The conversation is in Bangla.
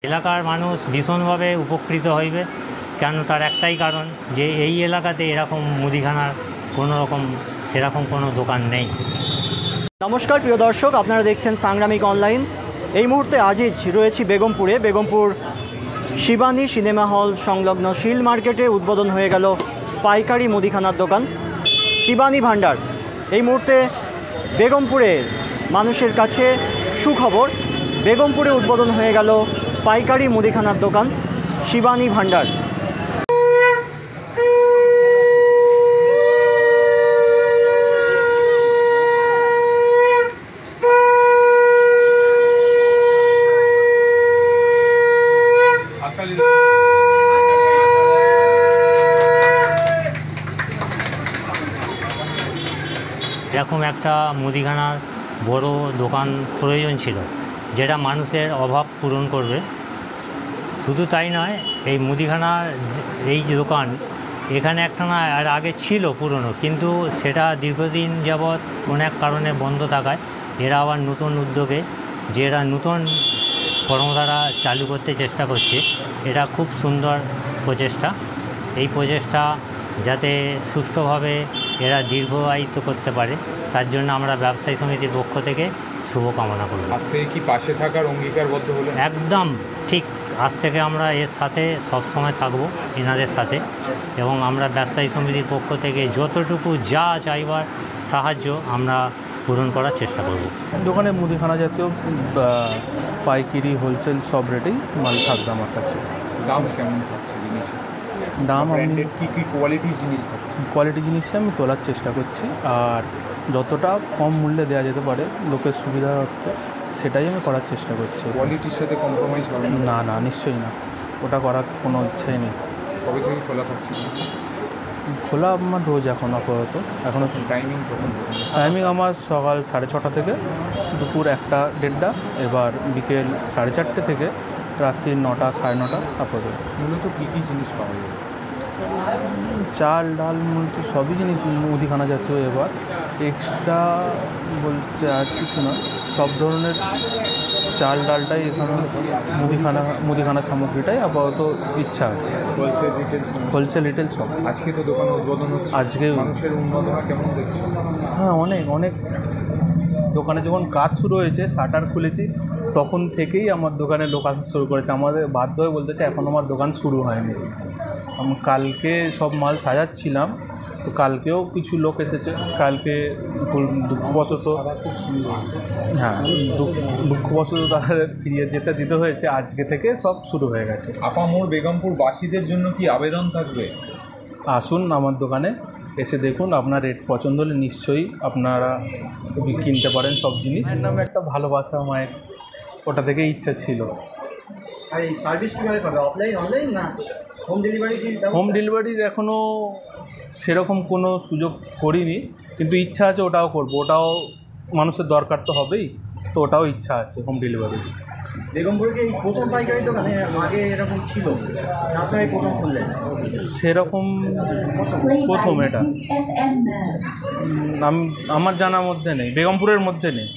এলাকার মানুষ ভীষণভাবে উপকৃত হইবে, কেন তার একটাই কারণ যে এই এলাকাতে এরকম মুদিখানার সেরকম কোনো দোকান নেই। নমস্কার প্রিয় দর্শক, আপনারা দেখছেন সাংগ্রামিক অনলাইন। এই মুহূর্তে আজিজ রয়েছি বেগমপুর শিবানী সিনেমা হল সংলগ্ন শিল মার্কেটে উদ্বোধন হয়ে গেল পাইকারি মুদিখানার দোকান শিবানী ভান্ডার। এই মুহূর্তে বেগমপুরের মানুষের কাছে সুখবর, বেগমপুরে উদ্বোধন হয়ে গেল পাইকারি মুদিখানার দোকান শিবানী ভান্ডার। এরকম একটা মুদিখানার বড় দোকান প্রয়োজন ছিল, যেটা মানুষের অভাব পূরণ করবে। শুধু তাই নয়, এই মুদিখানার এই যে দোকান এখানে একটা না আর আগে ছিল পুরনো, কিন্তু সেটা দীর্ঘদিন যাবৎ অনেক কারণে বন্ধ থাকায় এরা আবার নতুন উদ্যোগে এরা নতুন কর্মধারা চালু করতে চেষ্টা করছে। এটা খুব সুন্দর প্রচেষ্টা। এই প্রচেষ্টা যাতে সুষ্ঠুভাবে এরা দীর্ঘায়িত করতে পারে, তার জন্য আমরা ব্যবসায়ী সমিতির পক্ষ থেকে শুভকামনা করব। আজ থেকে কি পাশে থাকার অঙ্গীকারবদ্ধ হলেন? একদম ঠিক, আজ থেকে আমরা এর সাথে সবসময় থাকব, এনাদের সাথে, এবং আমরা ব্যবসায়ী সমিতির পক্ষ থেকে যতটুকু যা চাইবার সাহায্য আমরা পূরণ করার চেষ্টা করব। দোকানে মুদিখানা জাতীয় পাইকারি হোলসেল সব রেটেই মাল থাকবে আমার কাছে। দাম কেমন থাকছে জিনিসের? দাম আমি কী কোয়ালিটির জিনিস থাকছে? কোয়ালিটি জিনিসে আমি তোলার চেষ্টা করছি, আর যতটা কম মূল্যে দেওয়া যেতে পারে লোকের সুবিধার অর্থে সেটাই আমি করার চেষ্টা করছি। কোয়ালিটির সাথে কম্প্রোমাইজ হবে না? না, নিশ্চয়ই না, ওটা করার কোনো ইচ্ছাই নেই। কবে থেকে খোলা থাকছে? খোলা আমার রোজ এখন আপাতত। এখনও টাইমিং আমার সকাল 6:30 থেকে দুপুর 1-1:30, এবার বিকেল 4:30 থেকে রাত্রি 9টা 9:30 আপাতত। মূলত কী কী জিনিস পাওয়া যায়? চাল ডাল মূলত সবই জিনিস মুদিখানা জাতীয়। এবার এক্সট্রা বলতে আর কিছু না, সব ধরনের চাল ডালটাই এখানে মুদিখানা সামগ্রীটাই আপাতত ইচ্ছা আছে। হোলসেল রিটেল সব। আজকে তো দোকান উদ্বোধন হচ্ছে, আজকে মানুষের উন্নতনা কেমন দেখছো? হ্যাঁ, অনেক দোকানে যখন কাজ শুরু হয়েছে, শাটার খুলেছি, তখন থেকেই আমার দোকানে লোক আসা শুরু করেছে। আমাদের বাধ্য হয়ে বলতে চাই এখন আমার দোকান শুরু হয়নি। আমি কালকে সব মাল সাজাচ্ছিলাম, তো কালকেও কিছু লোক এসেছে। কালকে দুঃখবশত তাদের ফিরিয়ে দিতে হয়েছে। আজকে থেকে সব শুরু হয়ে গেছে। আপামোর বেগমপুরবাসীদের জন্য কি আবেদন থাকবে? আসুন আমার দোকানে এসে দেখুন, আপনার রেট পছন্দ হলে নিশ্চয়ই আপনারা কিনতে পারেন সব জিনিস। এর নামে একটা ভালোবাসা মায়ের, ওটা থেকে ইচ্ছা ছিল। আর এই সার্ভিস কীভাবে পাবে? অফলাইন, অনলাইন, না হোম ডেলিভারি? হোম ডেলিভারির এখনও সেরকম কোনো সুযোগ করিনি, কিন্তু ইচ্ছা আছে ওটাও করব। ওটাও মানুষের দরকার তো হবেই, তো ওটাও ইচ্ছা আছে হোম ডেলিভারি। বেগমপুরে কি এই প্রথম পাইকারি দোকানে আগে এরকম ছিল? আপনারাই প্রথম খুললেন? সেরকম প্রথম এটা আমার জানার মধ্যে নেই, বেগমপুরের মধ্যে নেই।